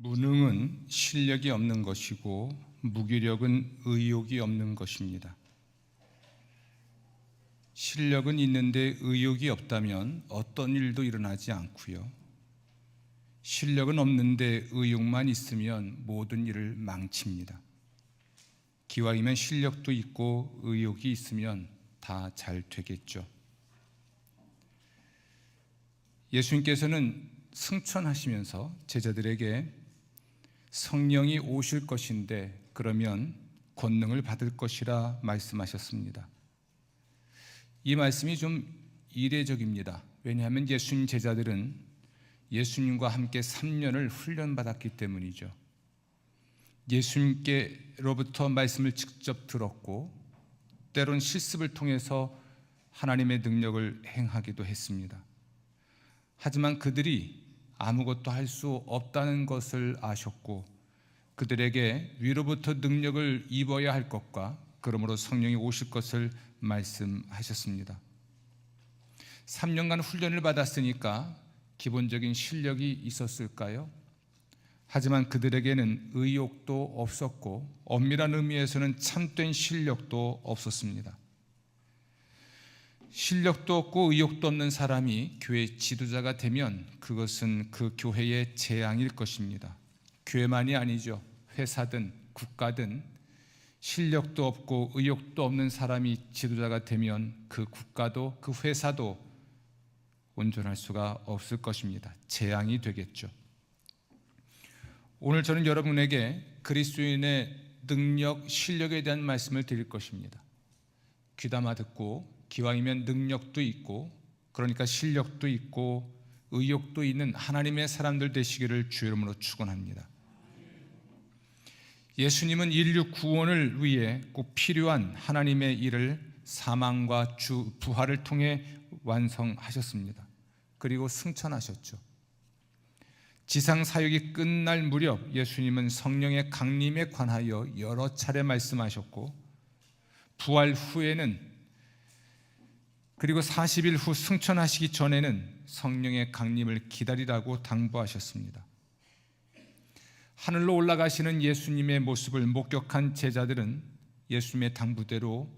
무능은 실력이 없는 것이고 무기력은 의욕이 없는 것입니다. 실력은 있는데 의욕이 없다면 어떤 일도 일어나지 않고요. 실력은 없는데 의욕만 있으면 모든 일을 망칩니다. 기왕이면 실력도 있고 의욕이 있으면 다 잘 되겠죠. 예수님께서는 승천하시면서 제자들에게 성령이 오실 것인데 그러면 권능을 받을 것이라 말씀하셨습니다. 이 말씀이 좀 이례적입니다. 왜냐하면 예수님 제자들은 예수님과 함께 3년을 훈련받았기 때문이죠. 예수님께로부터 말씀을 직접 들었고 때론 실습을 통해서 하나님의 능력을 행하기도 했습니다. 하지만 그들이 아무것도 할 수 없다는 것을 아셨고 그들에게 위로부터 능력을 입어야 할 것과 그러므로 성령이 오실 것을 말씀하셨습니다. 3년간 훈련을 받았으니까 기본적인 실력이 있었을까요? 하지만 그들에게는 의욕도 없었고 엄밀한 의미에서는 참된 실력도 없었습니다. 실력도 없고 의욕도 없는 사람이 교회 지도자가 되면 그것은 그 교회의 재앙일 것입니다. 교회만이 아니죠. 회사든 국가든 실력도 없고 의욕도 없는 사람이 지도자가 되면 그 국가도 그 회사도 온전할 수가 없을 것입니다. 재앙이 되겠죠. 오늘 저는 여러분에게 그리스도인의 능력, 실력에 대한 말씀을 드릴 것입니다. 귀담아 듣고 기왕이면 능력도 있고 그러니까 실력도 있고 의욕도 있는 하나님의 사람들 되시기를 주 이름으로 축원합니다. 예수님은 인류 구원을 위해 꼭 필요한 하나님의 일을 사망과 부활을 통해 완성하셨습니다. 그리고 승천하셨죠. 지상 사역이 끝날 무렵 예수님은 성령의 강림에 관하여 여러 차례 말씀하셨고 부활 후에는 그리고 40일 후 승천하시기 전에는 성령의 강림을 기다리라고 당부하셨습니다. 하늘로 올라가시는 예수님의 모습을 목격한 제자들은 예수님의 당부대로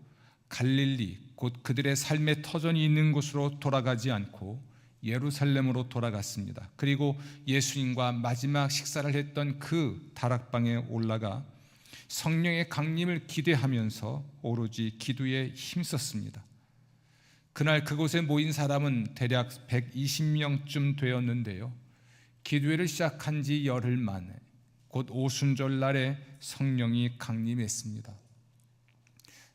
갈릴리 곧 그들의 삶의 터전이 있는 곳으로 돌아가지 않고 예루살렘으로 돌아갔습니다. 그리고 예수님과 마지막 식사를 했던 그 다락방에 올라가 성령의 강림을 기대하면서 오로지 기도에 힘썼습니다. 그날 그곳에 모인 사람은 대략 120명쯤 되었는데요. 기도회를 시작한 지 열흘 만에 곧 오순절 날에 성령이 강림했습니다.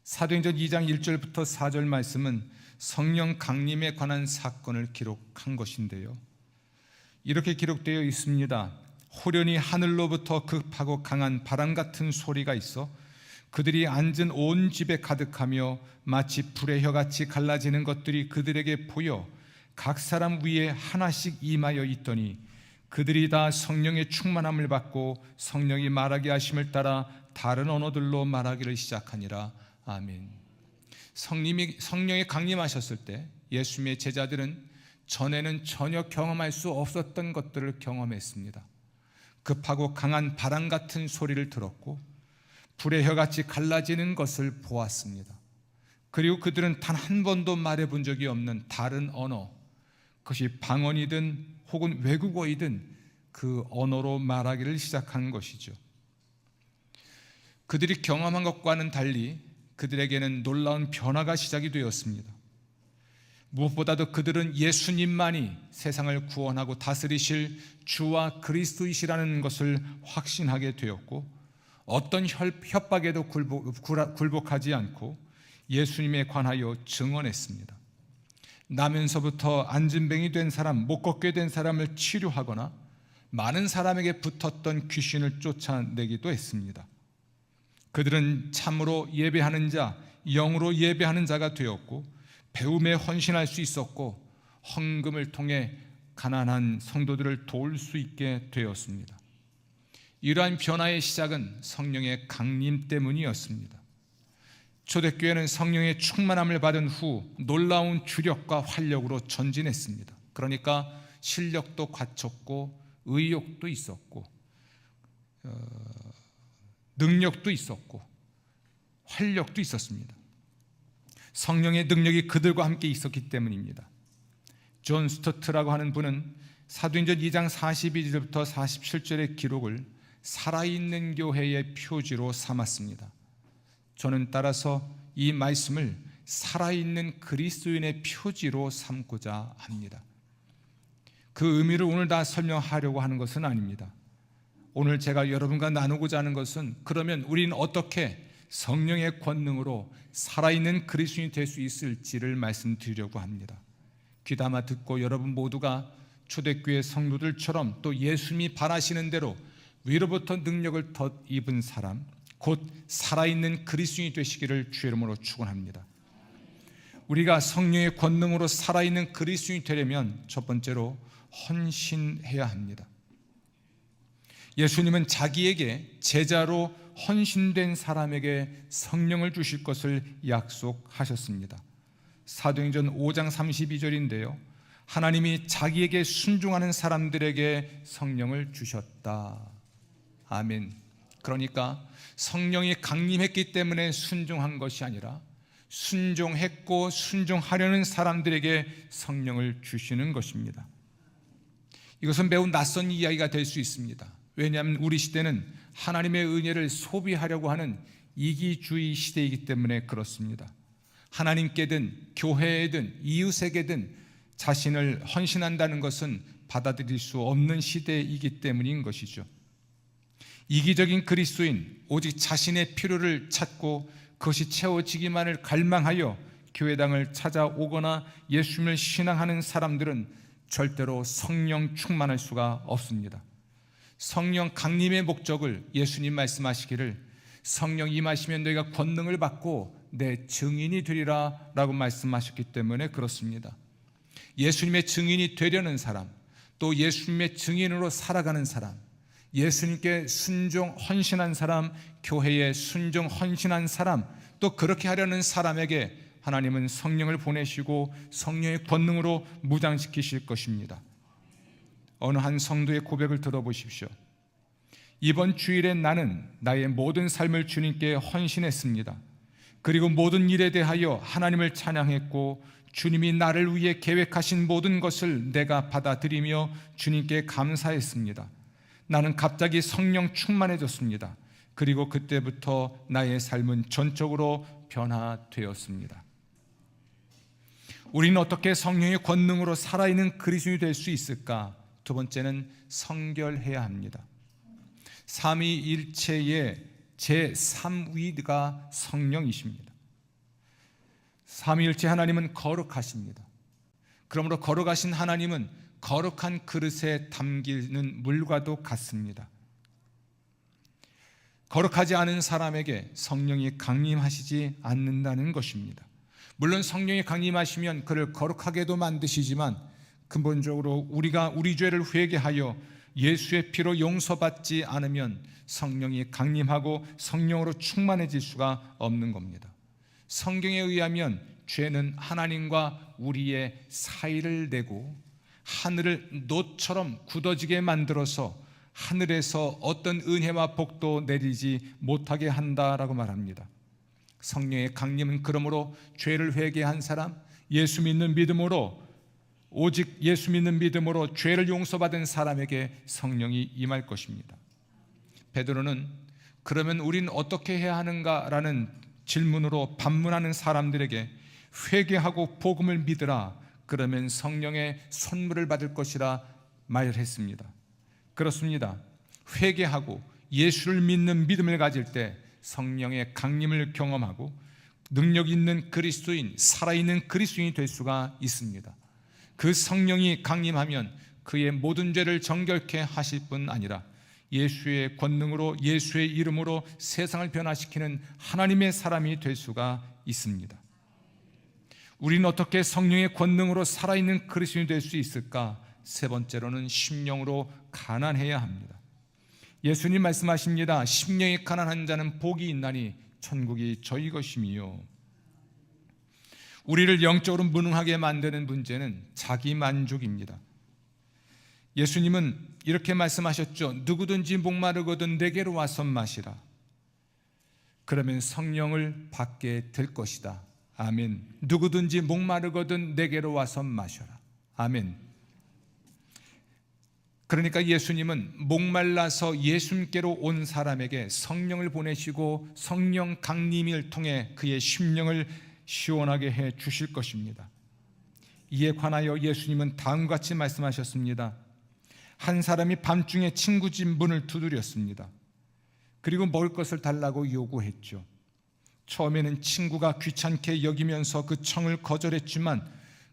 사도행전 2장 1절부터 4절 말씀은 성령 강림에 관한 사건을 기록한 것인데요. 이렇게 기록되어 있습니다. 호련히 하늘로부터 급하고 강한 바람 같은 소리가 있어 그들이 앉은 온 집에 가득하며 마치 불의 혀같이 갈라지는 것들이 그들에게 보여 각 사람 위에 하나씩 임하여 있더니 그들이 다 성령의 충만함을 받고 성령이 말하게 하심을 따라 다른 언어들로 말하기를 시작하니라. 아멘. 성령이 강림하셨을 때 예수님의 제자들은 전에는 전혀 경험할 수 없었던 것들을 경험했습니다. 급하고 강한 바람 같은 소리를 들었고 불의 혀같이 갈라지는 것을 보았습니다. 그리고 그들은 단 한 번도 말해본 적이 없는 다른 언어, 그것이 방언이든 혹은 외국어이든 그 언어로 말하기를 시작한 것이죠. 그들이 경험한 것과는 달리 그들에게는 놀라운 변화가 시작이 되었습니다. 무엇보다도 그들은 예수님만이 세상을 구원하고 다스리실 주와 그리스도이시라는 것을 확신하게 되었고 어떤 협박에도 굴복하지 않고 예수님에 관하여 증언했습니다. 나면서부터 안진뱅이 된 사람, 못 걷게 된 사람을 치료하거나 많은 사람에게 붙었던 귀신을 쫓아내기도 했습니다. 그들은 참으로 예배하는 자, 영으로 예배하는 자가 되었고 배움에 헌신할 수 있었고 헌금을 통해 가난한 성도들을 도울 수 있게 되었습니다. 이러한 변화의 시작은 성령의 강림 때문이었습니다. 초대교회는 성령의 충만함을 받은 후 놀라운 주력과 활력으로 전진했습니다. 그러니까 실력도 갖췄고 의욕도 있었고 능력도 있었고 활력도 있었습니다. 성령의 능력이 그들과 함께 있었기 때문입니다. 존 스토트라고 하는 분은 사도행전 2장 42절부터 47절의 기록을 살아있는 교회의 표지로 삼았습니다. 저는 따라서 이 말씀을 살아있는 그리스도인의 표지로 삼고자 합니다. 그 의미를 오늘 다 설명하려고 하는 것은 아닙니다. 오늘 제가 여러분과 나누고자 하는 것은, 그러면 우리는 어떻게 성령의 권능으로 살아있는 그리스도인이 될 수 있을지를 말씀드리려고 합니다. 귀담아 듣고 여러분 모두가 초대교회 성도들처럼 또 예수님이 바라시는 대로 위로부터 능력을 덧입은 사람, 곧 살아있는 그리스도인이 되시기를 주의 이름으로 축원합니다. 우리가 성령의 권능으로 살아있는 그리스도인이 되려면 첫 번째로 헌신해야 합니다. 예수님은 자기에게 제자로 헌신된 사람에게 성령을 주실 것을 약속하셨습니다. 사도행전 5장 32절인데요, 하나님이 자기에게 순종하는 사람들에게 성령을 주셨다. 아멘. 그러니까 성령이 강림했기 때문에 순종한 것이 아니라 순종했고 순종하려는 사람들에게 성령을 주시는 것입니다. 이것은 매우 낯선 이야기가 될 수 있습니다. 왜냐하면 우리 시대는 하나님의 은혜를 소비하려고 하는 이기주의 시대이기 때문에 그렇습니다. 하나님께든 교회에든 이웃에게든 자신을 헌신한다는 것은 받아들일 수 없는 시대이기 때문인 것이죠. 이기적인 그리스도인, 오직 자신의 필요를 찾고 그것이 채워지기만을 갈망하여 교회당을 찾아오거나 예수님을 신앙하는 사람들은 절대로 성령 충만할 수가 없습니다. 성령 강림의 목적을 예수님 말씀하시기를 성령 임하시면 너희가 권능을 받고 내 증인이 되리라 라고 말씀하셨기 때문에 그렇습니다. 예수님의 증인이 되려는 사람, 또 예수님의 증인으로 살아가는 사람, 예수님께 순종 헌신한 사람, 교회에 순종 헌신한 사람, 또 그렇게 하려는 사람에게 하나님은 성령을 보내시고 성령의 권능으로 무장시키실 것입니다. 어느 한 성도의 고백을 들어보십시오. 이번 주일에 나는 나의 모든 삶을 주님께 헌신했습니다. 그리고 모든 일에 대하여 하나님을 찬양했고 주님이 나를 위해 계획하신 모든 것을 내가 받아들이며 주님께 감사했습니다. 나는 갑자기 성령 충만해졌습니다. 그리고 그때부터 나의 삶은 전적으로 변화되었습니다. 우리는 어떻게 성령의 권능으로 살아있는 그리스도인이 될 수 있을까? 두 번째는 성결해야 합니다. 삼위일체의 제3위가 성령이십니다. 삼위일체 하나님은 거룩하십니다. 그러므로 거룩하신 하나님은 거룩한 그릇에 담기는 물과도 같습니다. 거룩하지 않은 사람에게 성령이 강림하시지 않는다는 것입니다. 물론 성령이 강림하시면 그를 거룩하게도 만드시지만 근본적으로 우리가 우리 죄를 회개하여 예수의 피로 용서받지 않으면 성령이 강림하고 성령으로 충만해질 수가 없는 겁니다. 성경에 의하면 죄는 하나님과 우리의 사이를 내고 하늘을 놋처럼 굳어지게 만들어서 하늘에서 어떤 은혜와 복도 내리지 못하게 한다라고 말합니다. 성령의 강림은 그러므로 죄를 회개한 사람, 예수 믿는 믿음으로, 오직 예수 믿는 믿음으로 죄를 용서받은 사람에게 성령이 임할 것입니다. 베드로는 그러면 우리는 어떻게 해야 하는가라는 질문으로 반문하는 사람들에게 회개하고 복음을 믿으라, 그러면 성령의 선물을 받을 것이라 말했습니다. 그렇습니다. 회개하고 예수를 믿는 믿음을 가질 때 성령의 강림을 경험하고 능력 있는 그리스도인, 살아있는 그리스도인이 될 수가 있습니다. 그 성령이 강림하면 그의 모든 죄를 정결케 하실 뿐 아니라 예수의 권능으로, 예수의 이름으로 세상을 변화시키는 하나님의 사람이 될 수가 있습니다. 우리는 어떻게 성령의 권능으로 살아있는 그리스도인이 될 수 있을까? 세 번째로는 심령으로 가난해야 합니다. 예수님 말씀하십니다. 심령이 가난한 자는 복이 있나니 천국이 저희 것임이요. 우리를 영적으로 무능하게 만드는 문제는 자기 만족입니다. 예수님은 이렇게 말씀하셨죠. 누구든지 목마르거든 내게로 와서 마시라. 그러면 성령을 받게 될 것이다. 아멘. 누구든지 목마르거든 내게로 와서 마셔라. 아멘. 그러니까 예수님은 목말라서 예수님께로 온 사람에게 성령을 보내시고 성령 강림을 통해 그의 심령을 시원하게 해 주실 것입니다. 이에 관하여 예수님은 다음과 같이 말씀하셨습니다. 한 사람이 밤중에 친구 집 문을 두드렸습니다. 그리고 먹을 것을 달라고 요구했죠. 처음에는 친구가 귀찮게 여기면서 그 청을 거절했지만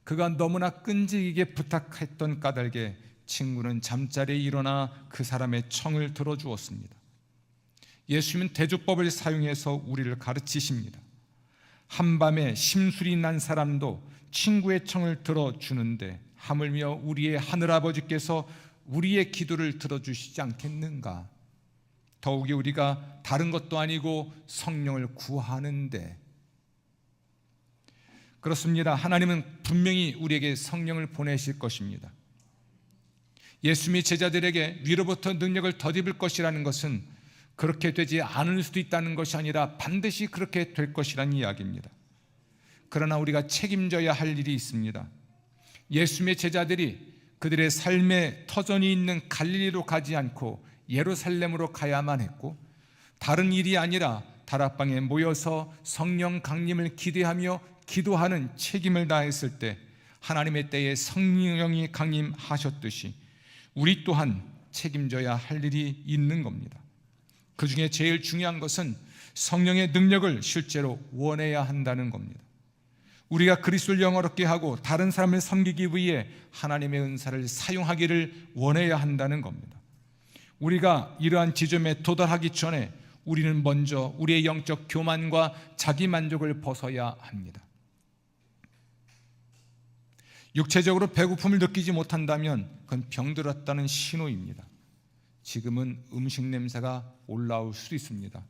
그가 너무나 끈질기게 부탁했던 까닭에 친구는 잠자리에 일어나 그 사람의 청을 들어주었습니다. 예수님은 대조법을 사용해서 우리를 가르치십니다. 한밤에 심술이 난 사람도 친구의 청을 들어주는데 하물며 우리의 하늘아버지께서 우리의 기도를 들어주시지 않겠는가? 더욱이 우리가 다른 것도 아니고 성령을 구하는데, 그렇습니다. 하나님은 분명히 우리에게 성령을 보내실 것입니다. 예수님이 제자들에게 위로부터 능력을 덧입을 것이라는 것은 그렇게 되지 않을 수도 있다는 것이 아니라 반드시 그렇게 될 것이라는 이야기입니다. 그러나 우리가 책임져야 할 일이 있습니다. 예수님의 제자들이 그들의 삶의 터전이 있는 갈릴리로 가지 않고 예루살렘으로 가야만 했고, 다른 일이 아니라 다락방에 모여서 성령 강림을 기대하며 기도하는 책임을 다했을 때 하나님의 때에 성령이 강림하셨듯이 우리 또한 책임져야 할 일이 있는 겁니다. 그 중에 제일 중요한 것은 성령의 능력을 실제로 원해야 한다는 겁니다. 우리가 그리스도를 영화롭게 하고 다른 사람을 섬기기 위해 하나님의 은사를 사용하기를 원해야 한다는 겁니다. 우리가 이러한 지점에 도달하기 전에 우리는 먼저 우리의 영적 교만과 자기 만족을 벗어야 합니다. 육체적으로 배고픔을 느끼지 못한다면 그건 병들었다는 신호입니다. 지금은 음식 냄새가 올라올 수도 있습니다.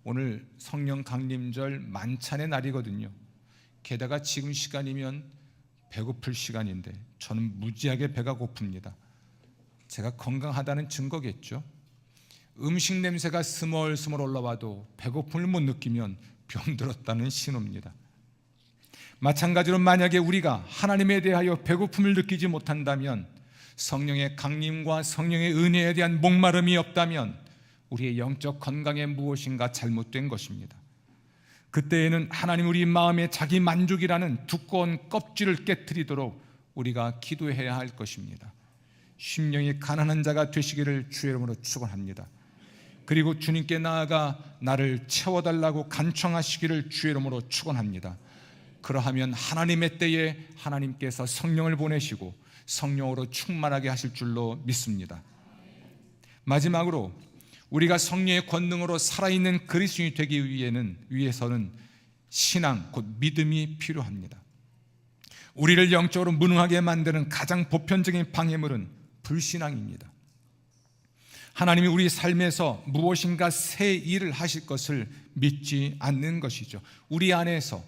오늘 성령 강림절 만찬의 날이거든요. 게다가 지금 시간이면 배고플 시간인데 저는 무지하게 배가 고픕니다. 제가 건강하다는 증거겠죠. 음식 냄새가 스멀스멀 올라와도 배고픔을 못 느끼면 병들었다는 신호입니다. 마찬가지로 만약에 우리가 하나님에 대하여 배고픔을 느끼지 못한다면, 성령의 강림과 성령의 은혜에 대한 목마름이 없다면 우리의 영적 건강에 무엇인가 잘못된 것입니다. 그때에는 하나님 우리 마음에 자기 만족이라는 두꺼운 껍질을 깨트리도록 우리가 기도해야 할 것입니다. 심령이 가난한 자가 되시기를 주의 이름으로 축원합니다. 그리고 주님께 나아가 나를 채워달라고 간청하시기를 주의 이름으로 축원합니다. 그러하면 하나님의 때에 하나님께서 성령을 보내시고 성령으로 충만하게 하실 줄로 믿습니다. 마지막으로 우리가 성령의 권능으로 살아있는 그리스도인이 되기 위해서는 신앙, 곧 믿음이 필요합니다. 우리를 영적으로 무능하게 만드는 가장 보편적인 방해물은 불신앙입니다. 하나님이 우리 삶에서 무엇인가 새 일을 하실 것을 믿지 않는 것이죠. 우리 안에서,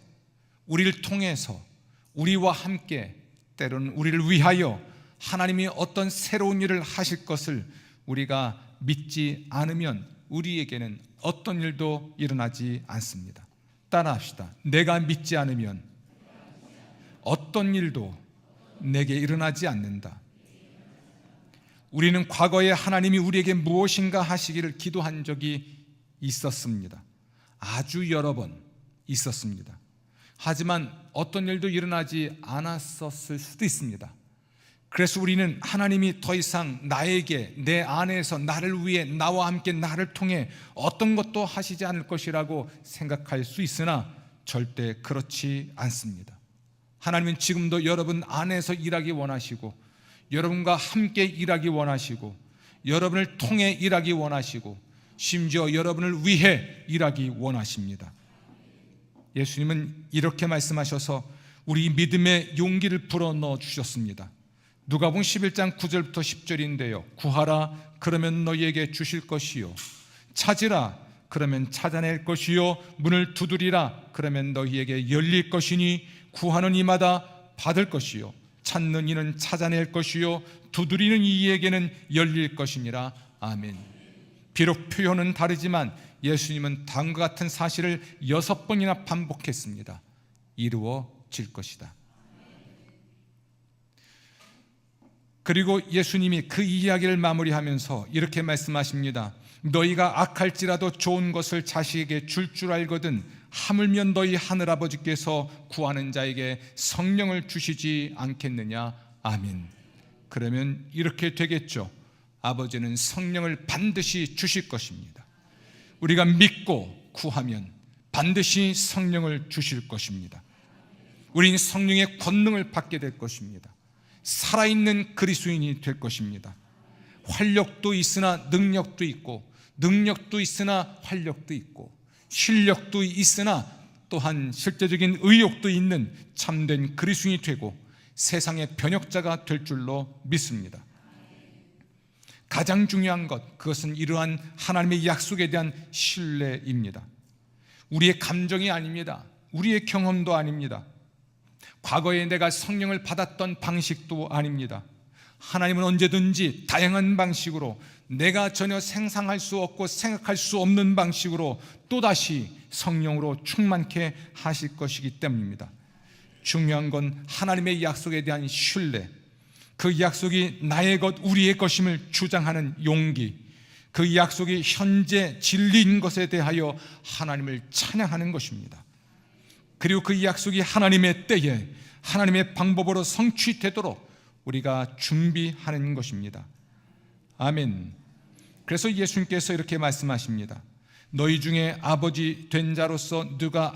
우리를 통해서, 우리와 함께, 때로는 우리를 위하여 하나님이 어떤 새로운 일을 하실 것을 우리가 믿지 않으면 우리에게는 어떤 일도 일어나지 않습니다. 따라합시다. 내가 믿지 않으면 어떤 일도 내게 일어나지 않는다. 우리는 과거에 하나님이 우리에게 무엇인가 하시기를 기도한 적이 있었습니다. 아주 여러 번 있었습니다. 하지만 어떤 일도 일어나지 않았었을 수도 있습니다. 그래서 우리는 하나님이 더 이상 나에게, 내 안에서 나를 위해, 나와 함께 나를 통해 어떤 것도 하시지 않을 것이라고 생각할 수 있으나 절대 그렇지 않습니다. 하나님은 지금도 여러분 안에서 일하기 원하시고, 여러분과 함께 일하기 원하시고, 여러분을 통해 일하기 원하시고, 심지어 여러분을 위해 일하기 원하십니다. 예수님은 이렇게 말씀하셔서 우리 믿음의 용기를 불어넣어 주셨습니다. 누가복음 11장 9절부터 10절인데요. 구하라 그러면 너희에게 주실 것이요, 찾으라 그러면 찾아낼 것이요, 문을 두드리라 그러면 너희에게 열릴 것이니 구하는 이마다 받을 것이요, 찾는 이는 찾아낼 것이요, 두드리는 이에게는 열릴 것이니라. 아멘. 비록 표현은 다르지만 예수님은 다음과 같은 사실을 6번이나 반복했습니다. 이루어질 것이다. 그리고 예수님이 그 이야기를 마무리하면서 이렇게 말씀하십니다. 너희가 악할지라도 좋은 것을 자식에게 줄 알거든 하물며 너희 하늘아버지께서 구하는 자에게 성령을 주시지 않겠느냐. 아멘. 그러면 이렇게 되겠죠. 아버지는 성령을 반드시 주실 것입니다. 우리가 믿고 구하면 반드시 성령을 주실 것입니다. 우리는 성령의 권능을 받게 될 것입니다. 살아있는 그리스도인이 될 것입니다. 활력도 있으나 능력도 있고, 능력도 있으나 활력도 있고, 실력도 있으나 또한 실제적인 의욕도 있는 참된 그리스도인이 되고 세상의 변혁자가 될 줄로 믿습니다. 가장 중요한 것, 그것은 이러한 하나님의 약속에 대한 신뢰입니다. 우리의 감정이 아닙니다. 우리의 경험도 아닙니다. 과거에 내가 성령을 받았던 방식도 아닙니다. 하나님은 언제든지 다양한 방식으로 내가 전혀 상상할 수 없고 생각할 수 없는 방식으로 또다시 성령으로 충만케 하실 것이기 때문입니다. 중요한 건 하나님의 약속에 대한 신뢰, 그 약속이 나의 것, 우리의 것임을 주장하는 용기, 그 약속이 현재 진리인 것에 대하여 하나님을 찬양하는 것입니다. 그리고 그 약속이 하나님의 때에 하나님의 방법으로 성취되도록 우리가 준비하는 것입니다. 아멘. 그래서 예수님께서 이렇게 말씀하십니다. 너희 중에 아버지 된 자로서 누가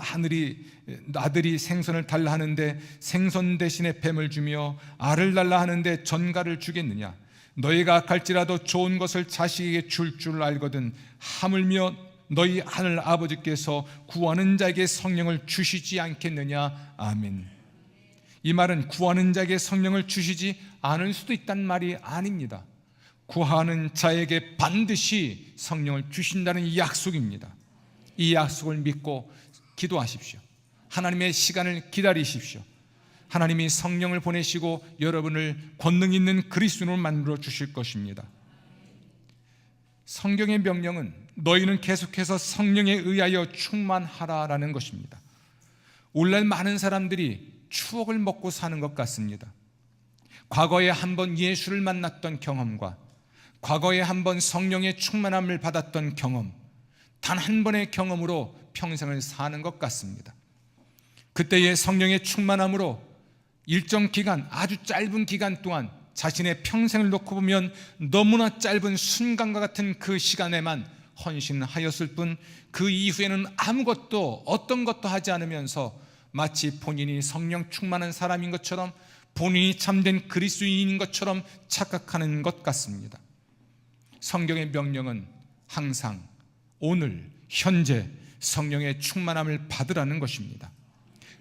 아들이 생선을 달라 하는데 생선 대신에 뱀을 주며 알을 달라 하는데 전갈을 주겠느냐. 너희가 악할지라도 좋은 것을 자식에게 줄 알거든 하물며 너희 하늘 아버지께서 구하는 자에게 성령을 주시지 않겠느냐. 아멘. 이 말은 구하는 자에게 성령을 주시지 않을 수도 있다는 말이 아닙니다. 구하는 자에게 반드시 성령을 주신다는 약속입니다. 이 약속을 믿고 기도하십시오. 하나님의 시간을 기다리십시오. 하나님이 성령을 보내시고 여러분을 권능 있는 그리스도인으로 만들어 주실 것입니다. 성경의 명령은 너희는 계속해서 성령에 의하여 충만하라라는 것입니다. 오늘날 많은 사람들이 추억을 먹고 사는 것 같습니다. 과거에 한번 예수를 만났던 경험과 과거에 한번 성령의 충만함을 받았던 경험, 단 한 번의 경험으로 평생을 사는 것 같습니다. 그때의 성령의 충만함으로 일정 기간, 아주 짧은 기간 동안 자신의 평생을 놓고 보면 너무나 짧은 순간과 같은 그 시간에만 헌신하였을 뿐 그 이후에는 아무것도 어떤 것도 하지 않으면서 마치 본인이 성령 충만한 사람인 것처럼, 본인이 참된 그리스도인인 것처럼 착각하는 것 같습니다. 성경의 명령은 항상 오늘 현재 성령의 충만함을 받으라는 것입니다.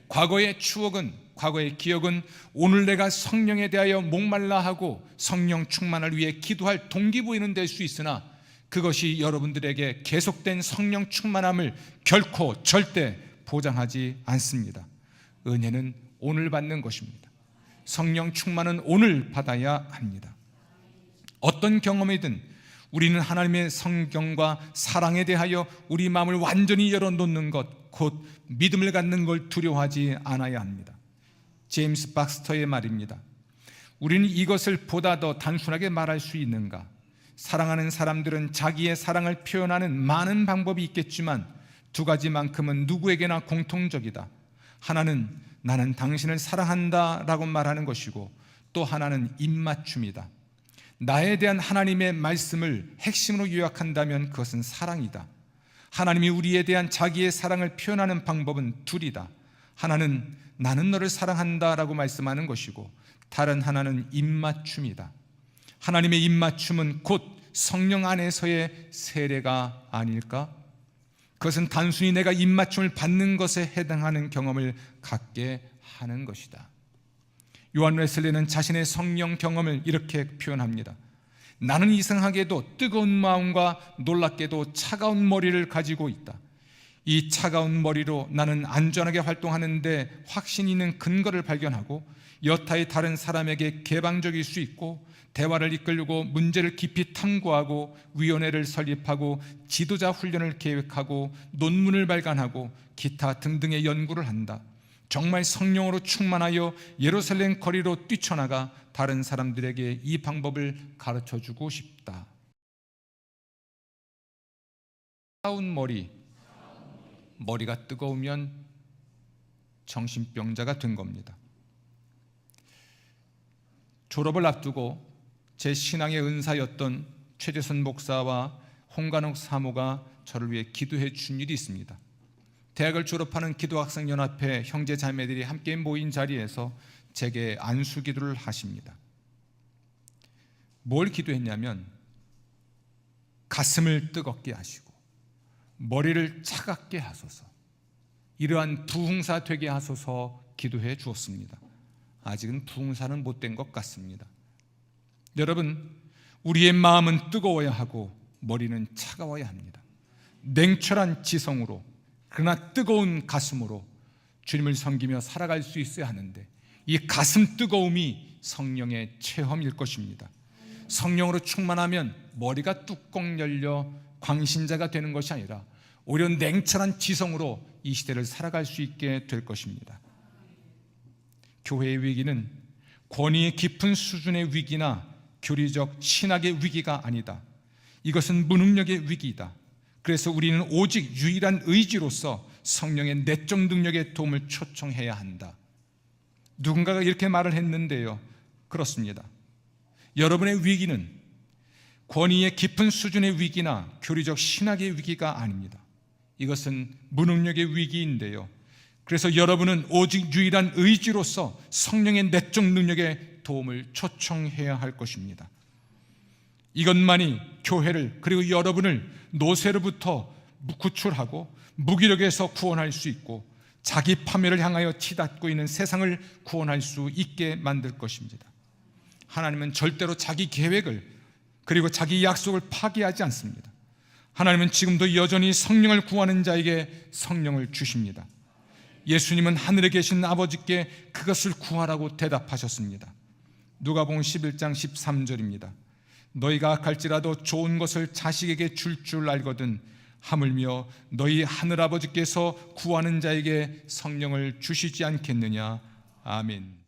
과거의 추억은, 과거의 기억은 오늘 내가 성령에 대하여 목말라 하고 성령 충만을 위해 기도할 동기부여는 될 수 있으나 그것이 여러분들에게 계속된 성령 충만함을 결코 절대 보장하지 않습니다. 은혜는 오늘 받는 것입니다. 성령 충만은 오늘 받아야 합니다. 어떤 경험이든 우리는 하나님의 성경과 사랑에 대하여 우리 마음을 완전히 열어놓는 것, 곧 믿음을 갖는 걸 두려워하지 않아야 합니다. 제임스 박스터의 말입니다. 우리는 이것을 보다 더 단순하게 말할 수 있는가? 사랑하는 사람들은 자기의 사랑을 표현하는 많은 방법이 있겠지만 두 가지만큼은 누구에게나 공통적이다. 하나는 나는 당신을 사랑한다 라고 말하는 것이고, 또 하나는 입맞춤이다. 나에 대한 하나님의 말씀을 핵심으로 요약한다면 그것은 사랑이다. 하나님이 우리에 대한 자기의 사랑을 표현하는 방법은 둘이다. 하나는 나는 너를 사랑한다 라고 말씀하는 것이고, 다른 하나는 입맞춤이다. 하나님의 입맞춤은 곧 성령 안에서의 세례가 아닐까? 그것은 단순히 내가 입맞춤을 받는 것에 해당하는 경험을 갖게 하는 것이다. 요한 웨슬리는 자신의 성령 경험을 이렇게 표현합니다. 나는 이상하게도 뜨거운 마음과 놀랍게도 차가운 머리를 가지고 있다. 이 차가운 머리로 나는 안전하게 활동하는데 확신 있는 근거를 발견하고 여타의 다른 사람에게 개방적일 수 있고, 대화를 이끌고 문제를 깊이 탐구하고 위원회를 설립하고 지도자 훈련을 계획하고 논문을 발간하고 기타 등등의 연구를 한다. 정말 성령으로 충만하여 예루살렘 거리로 뛰쳐나가 다른 사람들에게 이 방법을 가르쳐주고 싶다. 차가운 머리가 뜨거우면 정신병자가 된 겁니다. 졸업을 앞두고 제 신앙의 은사였던 최재선 목사와 홍관옥 사모가 저를 위해 기도해 준 일이 있습니다. 대학을 졸업하는 기도학생연합회 형제 자매들이 함께 모인 자리에서 제게 안수 기도를 하십니다. 뭘 기도했냐면 가슴을 뜨겁게 하시고 머리를 차갑게 하소서, 이러한 부흥사 되게 하소서 기도해 주었습니다. 아직은 부흥사는 못된 것 같습니다. 여러분, 우리의 마음은 뜨거워야 하고 머리는 차가워야 합니다. 냉철한 지성으로, 그러나 뜨거운 가슴으로 주님을 섬기며 살아갈 수 있어야 하는데, 이 가슴 뜨거움이 성령의 체험일 것입니다. 성령으로 충만하면 머리가 뚜껑 열려 광신자가 되는 것이 아니라 오히려 냉철한 지성으로 이 시대를 살아갈 수 있게 될 것입니다. 교회의 위기는 권위의 깊은 수준의 위기나 교리적 신학의 위기가 아니다. 이것은 무능력의 위기이다. 그래서 우리는 오직 유일한 의지로서 성령의 내적 능력의 도움을 초청해야 한다. 누군가가 이렇게 말을 했는데요, 그렇습니다. 여러분의 위기는 권위의 깊은 수준의 위기나 교리적 신학의 위기가 아닙니다. 이것은 무능력의 위기인데요, 그래서 여러분은 오직 유일한 의지로서 성령의 내적 능력의 도움을 초청해야 할 것입니다. 이것만이 교회를, 그리고 여러분을 노쇠로부터 구출하고 무기력에서 구원할 수 있고 자기 파멸을 향하여 치닫고 있는 세상을 구원할 수 있게 만들 것입니다. 하나님은 절대로 자기 계획을, 그리고 자기 약속을 파기하지 않습니다. 하나님은 지금도 여전히 성령을 구하는 자에게 성령을 주십니다. 예수님은 하늘에 계신 아버지께 그것을 구하라고 대답하셨습니다. 누가복음 11장 13절입니다. 너희가 악할지라도 좋은 것을 자식에게 줄 알거든 하물며 너희 하늘아버지께서 구하는 자에게 성령을 주시지 않겠느냐. 아멘.